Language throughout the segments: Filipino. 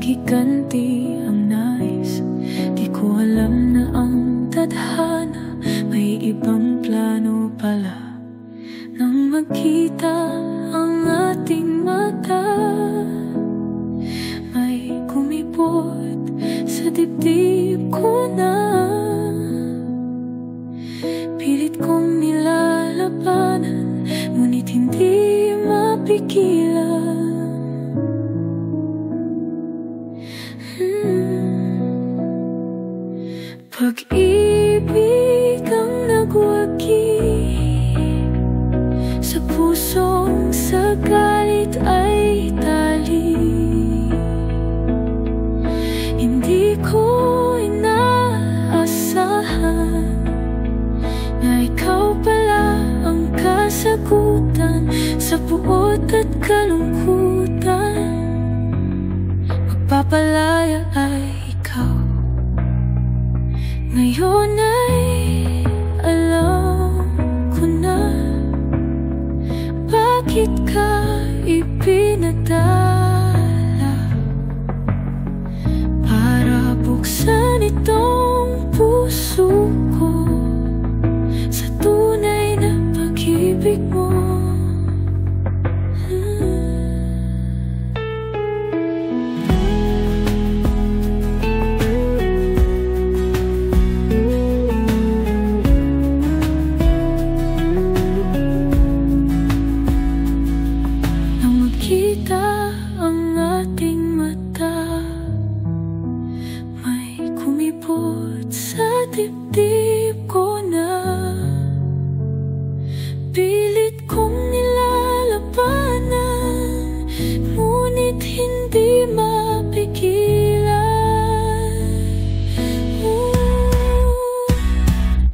maghiganti ang nais. Di ko alam na ang tadhana may ibang plano pala. Nang magkita ang ating mata, may kumipot sa dibdib ko na. Pilit kong nilalabanan, ngunit hindi mapigilan. Pag-ibig ang nagwagi sa pusong sa galit ay tali. Hindi ko inaasahan na ikaw pala ang kasagutan sa buot at kalungkutan. Magpapalaya ay ikaw. Ngayon ay alam ko na bakit ka ipinadala para buksan itong puso ko sa tunay na pag-ibig mo. Kita ang ating mata, may kumipot sa dibdib ko na. Pilit kong nilalabanan, ngunit hindi mapigilan.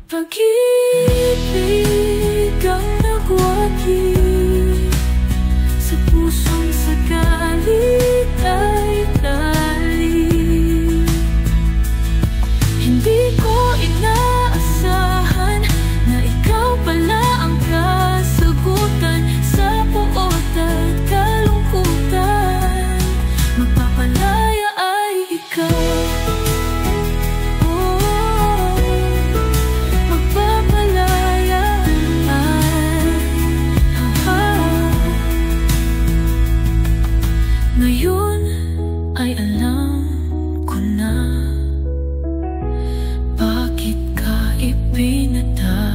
Pag-ibig ang nagwagi sa pusong sa galit ay tali. Hindi ko inaasahan na ikaw pala ang kasagutan sa buot at kalungkutan. Magpapalaya ay ikaw. Ngayon ay alam ko na bakit ka ipinadala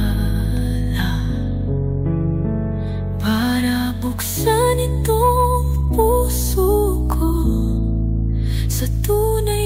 para buksan itong puso ko sa tunay